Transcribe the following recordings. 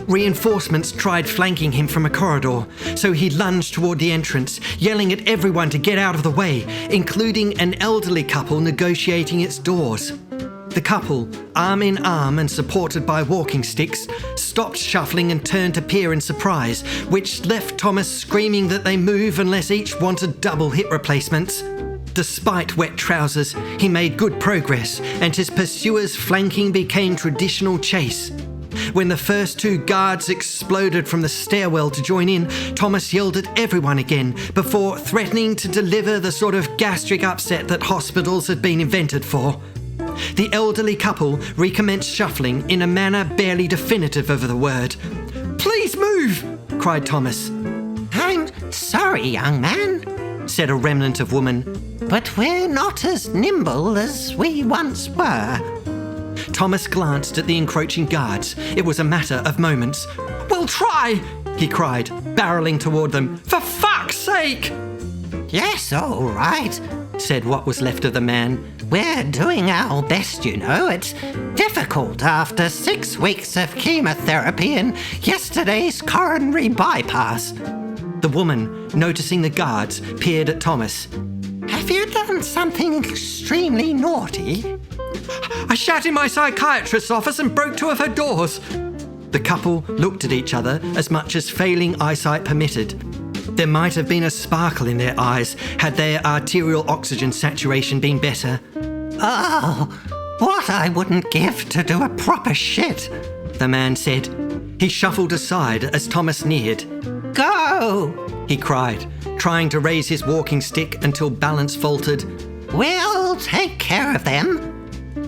Reinforcements tried flanking him from a corridor, so he lunged toward the entrance, yelling at everyone to get out of the way, including an elderly couple negotiating its doors. The couple, arm in arm and supported by walking sticks, stopped shuffling and turned to peer in surprise, which left Thomas screaming that they move unless each wanted double hip replacements. Despite wet trousers, he made good progress, and his pursuers' flanking became traditional chase. When the first two guards exploded from the stairwell to join in, Thomas yelled at everyone again before threatening to deliver the sort of gastric upset that hospitals had been invented for. The elderly couple recommenced shuffling in a manner barely definitive of the word. "Please move!" cried Thomas. "I'm sorry, young man," said a remnant of woman, "but we're not as nimble as we once were." Thomas glanced at the encroaching guards. It was a matter of moments. "We'll try!" he cried, barreling toward them. "For fuck's sake!" "Yes, all right," said what was left of the man. "We're doing our best, you know. It's difficult after 6 weeks of chemotherapy and yesterday's coronary bypass." The woman, noticing the guards, peered at Thomas. "Have you done something extremely naughty?" "I shat in my psychiatrist's office and broke 2 of her doors." The couple looked at each other as much as failing eyesight permitted. There might have been a sparkle in their eyes had their arterial oxygen saturation been better. "Oh, what I wouldn't give to do a proper shit," the man said. He shuffled aside as Thomas neared. "Go!" he cried, trying to raise his walking stick until balance faltered. "We'll take care of them."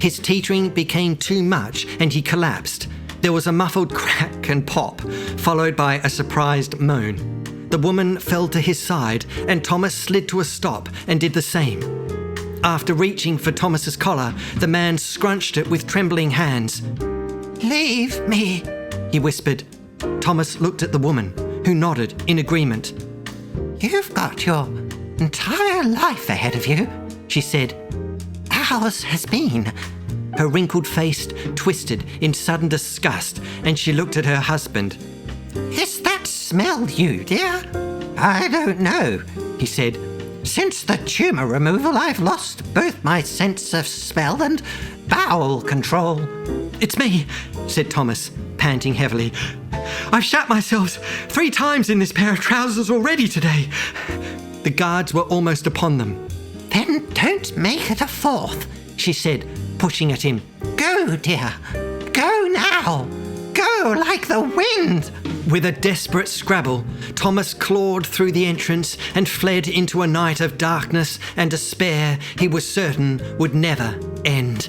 His teetering became too much and he collapsed. There was a muffled crack and pop, followed by a surprised moan. The woman fell to his side and Thomas slid to a stop and did the same. After reaching for Thomas's collar, the man scrunched it with trembling hands. "Leave me," he whispered. Thomas looked at the woman, who nodded in agreement. "You've got your entire life ahead of you," she said. "Ours has been." Her wrinkled face twisted in sudden disgust, and she looked at her husband. "Is that smell you, dear?" "I don't know," he said. "Since the tumour removal, I've lost both my sense of smell and bowel control." "It's me," said Thomas, panting heavily. "I've shat myself 3 times in this pair of trousers already today." The guards were almost upon them. "Then don't make it a 4th, she said, pushing at him. "Go, dear. Go now. Go like the wind." With a desperate scrabble, Thomas clawed through the entrance and fled into a night of darkness and despair he was certain would never end.